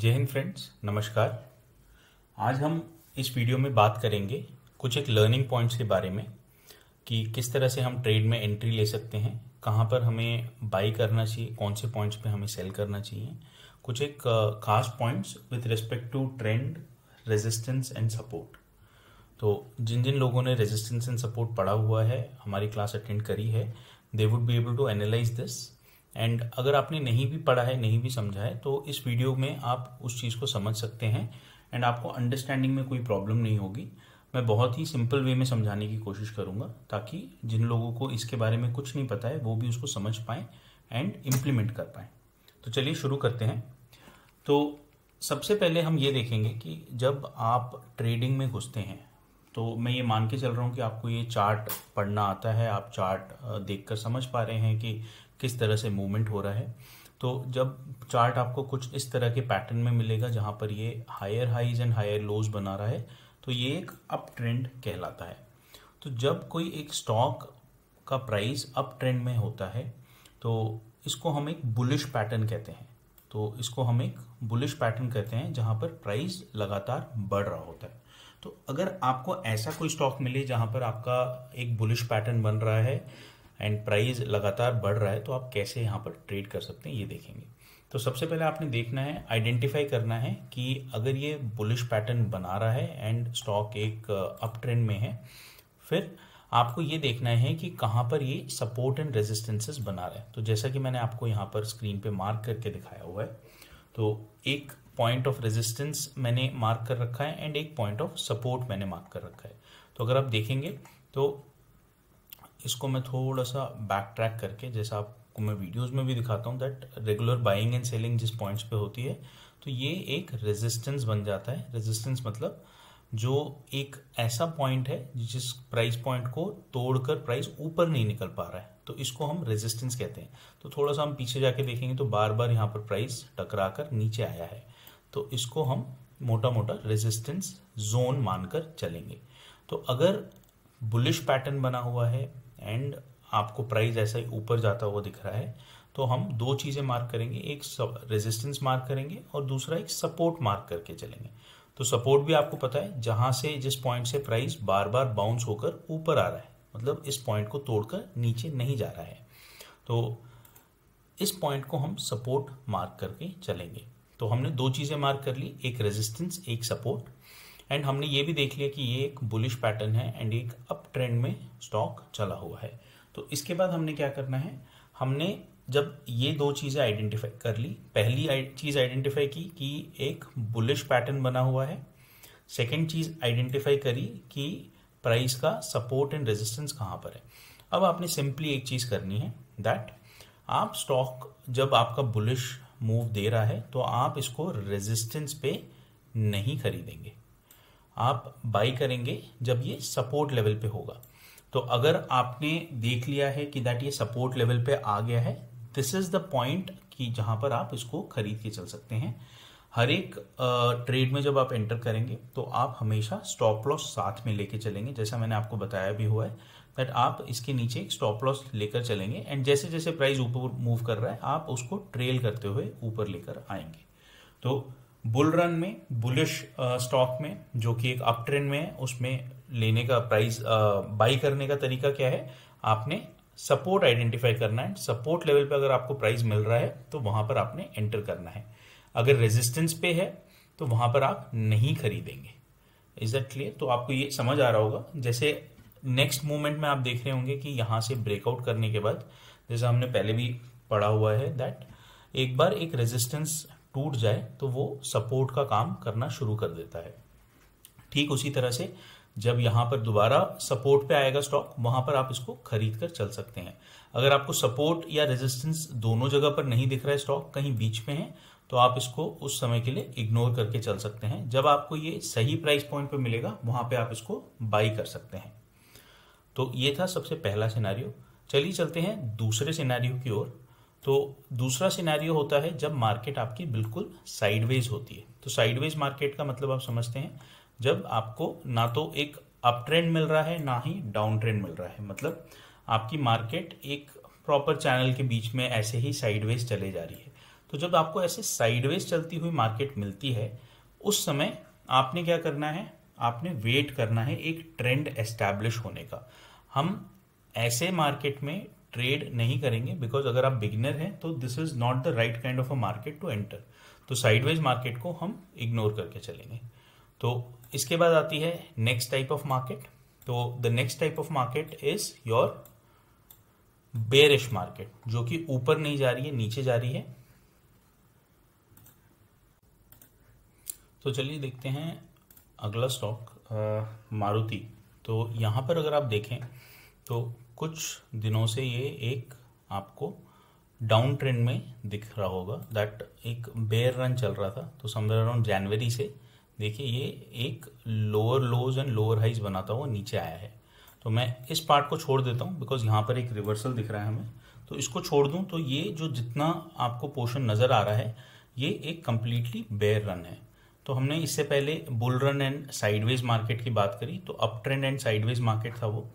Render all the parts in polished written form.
जय हिंद फ्रेंड्स, नमस्कार। आज हम इस वीडियो में बात करेंगे कुछ एक लर्निंग पॉइंट्स के बारे में कि किस तरह से हम ट्रेड में एंट्री ले सकते हैं, कहाँ पर हमें बाई करना चाहिए, कौन से पॉइंट्स पे हमें सेल करना चाहिए। कुछ एक खास points with respect to trend, resistance and support. तो जिन जिन लोगों ने रेजिस्टेंस एंड सपोर्ट पढ़ा हुआ है, हमारी क्लास अटेंड करी है, they would be able to analyse this. And अगर आपने नहीं भी पढ़ा है, नहीं भी समझा है, तो इस वीडियो में आप उस चीज़ को समझ सकते हैं एंड आपको अंडरस्टैंडिंग में कोई प्रॉब्लम नहीं होगी। मैं बहुत ही सिंपल वे में समझाने की कोशिश करूंगा ताकि जिन लोगों को इसके बारे में कुछ नहीं पता है वो भी उसको समझ पाएँ एंड इम्प्लीमेंट कर पाएँ। तो चलिए शुरू करते हैं। तो सबसे पहले हम ये देखेंगे कि जब आप ट्रेडिंग में घुसते हैं, तो मैं ये मान के चल रहा हूँ कि आपको ये चार्ट पढ़ना आता है, आप चार्ट देखकर समझ पा रहे हैं कि किस तरह से मूवमेंट हो रहा है। तो जब चार्ट आपको कुछ इस तरह के पैटर्न में मिलेगा जहां पर ये higher highs and higher lows बना रहा है, तो ये एक अप ट्रेंड कहलाता है। तो जब कोई एक स्टॉक का प्राइस अप ट्रेंड में होता है तो इसको हम एक बुलिश पैटर्न कहते हैं। तो इसको हम एक बुलिश पैटर्न कहते हैं जहां पर प्राइस लगातार बढ़ रहा होता है। तो अगर आपको ऐसा कोई स्टॉक मिले जहां पर आपका एक बुलिश पैटर्न बन रहा है एंड प्राइस लगातार बढ़ रहा है, तो आप कैसे यहाँ पर ट्रेड कर सकते हैं ये देखेंगे। तो सबसे पहले आपने देखना है, आइडेंटिफाई करना है कि अगर ये बुलिश पैटर्न बना रहा है एंड स्टॉक एक अप ट्रेंड में है, फिर आपको ये देखना है कि कहाँ पर ये सपोर्ट एंड रेजिस्टेंसेस बना रहा है। तो जैसा कि मैंने आपको यहाँ पर स्क्रीन पे मार्क करके दिखाया हुआ है, तो एक पॉइंट ऑफ रेजिस्टेंस मैंने मार्क कर रखा है एंड एक पॉइंट ऑफ सपोर्ट मैंने मार्क कर रखा है। तो अगर आप देखेंगे तो इसको मैं थोड़ा सा बैक ट्रैक करके, जैसा आपको मैं वीडियोस में भी दिखाता हूँ, that regular buying and selling जिस पॉइंट्स पे होती है, तो ये एक रेजिस्टेंस बन जाता है। रेजिस्टेंस मतलब जो एक ऐसा पॉइंट है जिस प्राइस पॉइंट को तोड़कर प्राइस ऊपर नहीं निकल पा रहा है, तो इसको हम रेजिस्टेंस कहते हैं। तो थोड़ा सा हम पीछे जाके देखेंगे तो बार बार यहाँ पर प्राइस टकरा कर नीचे आया है, तो इसको हम मोटा मोटा रेजिस्टेंस जोन मानकर चलेंगे। तो अगर बुलिश पैटर्न बना हुआ है एंड आपको प्राइस ऐसा ही ऊपर जाता हुआ दिख रहा है, तो हम दो चीजें मार्क करेंगे, एक रेजिस्टेंस मार्क करेंगे और दूसरा एक सपोर्ट मार्क करके चलेंगे। तो सपोर्ट भी आपको पता है, जहां से जिस पॉइंट से प्राइस बार बार बाउंस होकर ऊपर आ रहा है, मतलब इस पॉइंट को तोड़कर नीचे नहीं जा रहा है, तो इस पॉइंट को हम सपोर्ट मार्क करके चलेंगे। तो हमने दो चीजें मार्क कर ली, एक रेजिस्टेंस एक सपोर्ट। एंड हमने ये भी देख लिया कि ये एक बुलिश पैटर्न है एंड एक अप ट्रेंड में स्टॉक चला हुआ है। तो इसके बाद हमने क्या करना है, हमने जब ये दो चीजें आइडेंटिफाई कर ली, पहली चीज आइडेंटिफाई की कि एक बुलिश पैटर्न बना हुआ है, सेकंड चीज आइडेंटिफाई करी कि प्राइस का सपोर्ट एंड रेजिस्टेंस कहां पर है। अब आपने सिंपली एक चीज करनी है, दैट आप स्टॉक जब आपका बुलिश मूव दे रहा है तो आप इसको रेजिस्टेंस पे नहीं खरीदेंगे, आप बाई करेंगे जब ये सपोर्ट लेवल पे होगा। तो अगर आपने देख लिया है कि दैट ये सपोर्ट लेवल पे आ गया है, दिस इज द पॉइंट कि जहां पर आप इसको खरीद के चल सकते हैं। हर एक ट्रेड में जब आप एंटर करेंगे तो आप हमेशा स्टॉप लॉस साथ में लेके चलेंगे, जैसा मैंने आपको बताया भी हुआ है दैट आप इसके नीचे एक स्टॉप लॉस लेकर चलेंगे एंड जैसे जैसे प्राइस ऊपर मूव कर रहा है आप उसको ट्रेल करते हुए ऊपर लेकर आएंगे। तो बुल रन में, बुलिश स्टॉक में जो कि एक अप ट्रेंड में है, उसमें लेने का प्राइस बाई करने का तरीका क्या है, आपने सपोर्ट आइडेंटिफाई करना है। सपोर्ट लेवल पे अगर आपको प्राइस मिल रहा है तो वहां पर आपने एंटर करना है। अगर रेजिस्टेंस पे है तो वहां पर आप नहीं खरीदेंगे। Is that clear? तो आपको ये समझ आ रहा होगा। जैसे नेक्स्ट मूवमेंट में आप देख रहे होंगे कि यहां से ब्रेकआउट करने के बाद, जैसा हमने पहले भी पढ़ा हुआ है, दैट एक बार एक रेजिस्टेंस टूट जाए तो वो सपोर्ट का काम करना शुरू कर देता है। ठीक उसी तरह से जब यहां पर दोबारा सपोर्ट पे आएगा स्टॉक, वहां पर आप इसको खरीद कर चल सकते हैं। अगर आपको सपोर्ट या रेजिस्टेंस दोनों जगह पर नहीं दिख रहा है, स्टॉक कहीं बीच में है, तो आप इसको उस समय के लिए इग्नोर करके चल सकते हैं। जब आपको ये सही प्राइस पॉइंट पे मिलेगा वहां पे आप इसको बाई कर सकते हैं। तो ये था सबसे पहला सिनेरियो। चलिए चलते हैं दूसरे सिनेरियो की ओर। तो दूसरा सिनेरियो होता है जब मार्केट आपकी बिल्कुल साइडवेज होती है। तो साइडवेज मार्केट का मतलब आप समझते हैं, जब आपको ना तो एक अप ट्रेंड मिल रहा है ना ही डाउन ट्रेंड मिल रहा है, मतलब आपकी मार्केट एक प्रॉपर चैनल के बीच में ऐसे ही साइडवेज चले जा रही है। तो जब आपको ऐसे साइडवेज चलती हुई मार्केट मिलती है उस समय आपने क्या करना है, आपने वेट करना है एक ट्रेंड एस्टैब्लिश होने का। हम ऐसे मार्केट में ट्रेड नहीं करेंगे बिकॉज अगर आप बिगिनर हैं तो this is not the right kind of a market to enter. तो साइडवेज मार्केट को हम इग्नोर करके चलेंगे। तो इसके बाद आती है नेक्स्ट टाइप ऑफ मार्केट। तो the next type of market is your bearish market, जो कि ऊपर नहीं जा रही है, नीचे जा रही है। तो चलिए देखते हैं अगला स्टॉक मारुति। तो यहां पर अगर आप देखें तो कुछ दिनों से ये एक आपको डाउन ट्रेंड में दिख रहा होगा, दैट एक बेयर रन चल रहा था। तो समवेयर अराउंड जनवरी से देखिए ये एक lower lows and lower highs बनाता हुआ नीचे आया है। तो मैं इस पार्ट को छोड़ देता हूं बिकॉज यहाँ पर एक रिवर्सल दिख रहा है हमें, तो इसको छोड़ दूं तो ये जो जितना आपको पोर्शन नजर आ रहा है ये एक कंप्लीटली बेयर रन है। तो हमने इससे पहले bull run and sideways market की बात करी, तो up trend and sideways market था वो।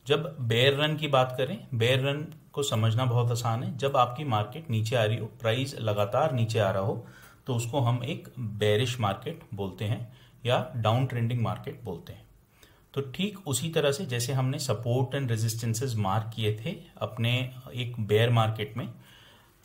जब बेयर रन की बात करें, बेयर रन को समझना बहुत आसान है। जब आपकी मार्केट नीचे आ रही हो, प्राइस लगातार नीचे आ रहा हो, तो उसको हम एक बेरिश मार्केट बोलते हैं या डाउन ट्रेंडिंग मार्केट बोलते हैं। तो ठीक उसी तरह से जैसे हमने सपोर्ट एंड रेजिस्टेंसेस मार्क किए थे अपने एक बेयर मार्केट में,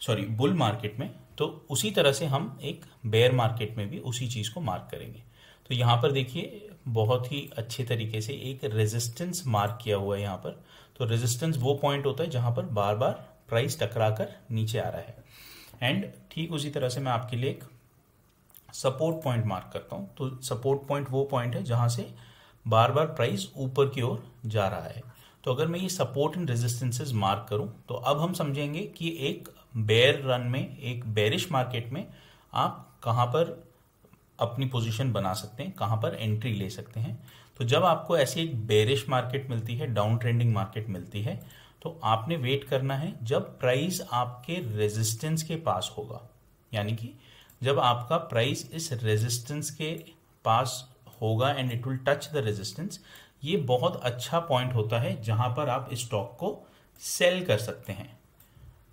सॉरी बुल मार्केट में, तो उसी तरह से हम एक बेयर मार्केट में भी उसी चीज को मार्क करेंगे। तो यहां पर देखिए बहुत ही अच्छे तरीके से एक रेजिस्टेंस मार्क किया हुआ है यहाँ पर। तो रेजिस्टेंस वो पॉइंट होता है जहां पर बार बार प्राइस टकरा कर नीचे आ रहा है। एंड ठीक उसी तरह से मैं आपके लिए एक सपोर्ट पॉइंट मार्क करता हूं। तो सपोर्ट पॉइंट वो पॉइंट है जहां से बार बार प्राइस ऊपर की ओर जा रहा है। तो अगर मैं ये सपोर्ट एंड रेजिस्टेंसेस मार्क करूं तो अब हम समझेंगे कि एक बेयर रन में, एक बेरिश मार्केट में आप कहां पर अपनी पोजीशन बना सकते हैं, कहां पर एंट्री ले सकते हैं। तो जब आपको ऐसी एक बेरिश मार्केट मिलती है, डाउन ट्रेंडिंग मार्केट मिलती है, तो आपने वेट करना है जब प्राइस आपके रेजिस्टेंस के पास होगा, यानी कि जब आपका प्राइस इस रेजिस्टेंस के पास होगा and it will touch the resistance. ये बहुत अच्छा पॉइंट होता है जहां पर आप स्टॉक को सेल कर सकते हैं।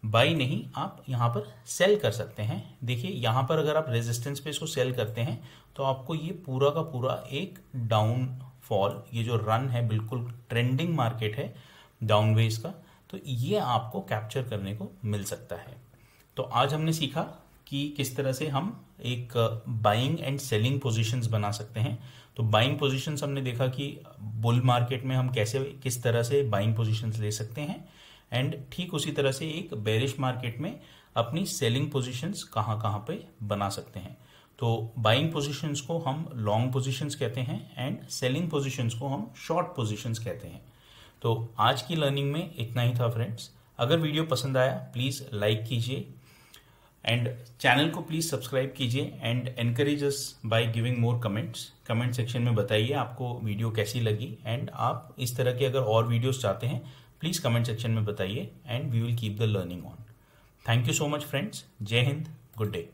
बाई नहीं, आप यहां पर सेल कर सकते हैं। देखिए यहां पर अगर आप रेजिस्टेंस पे इसको सेल करते हैं तो आपको ये पूरा का पूरा एक डाउन फॉल, ये जो रन है बिल्कुल ट्रेंडिंग मार्केट है डाउनवेज का, तो ये आपको कैप्चर करने को मिल सकता है। तो आज हमने सीखा कि किस तरह से हम एक बाइंग एंड सेलिंग पोजीशंस बना सकते हैं। तो बाइंग पोजीशंस हमने देखा कि बुल मार्केट में हम कैसे किस तरह से बाइंग पोजीशंस ले सकते हैं, एंड ठीक उसी तरह से एक बेरिश मार्केट में अपनी सेलिंग पोजीशंस कहां कहां पे बना सकते हैं। तो बाइंग पोजीशंस को हम लॉन्ग पोजीशंस कहते हैं एंड सेलिंग पोजीशंस को हम शॉर्ट पोजीशंस कहते हैं। तो आज की लर्निंग में इतना ही था फ्रेंड्स। अगर वीडियो पसंद आया प्लीज लाइक कीजिए एंड चैनल को प्लीज सब्सक्राइब कीजिए and encourage us by giving more comments. Comment section में बताइए आपको वीडियो कैसी लगी, एंड आप इस तरह के अगर और वीडियोस चाहते हैं प्लीज कमेंट सेक्शन में बताइए and we will keep the learning on. Thank you so much friends. Jai Hind, good day.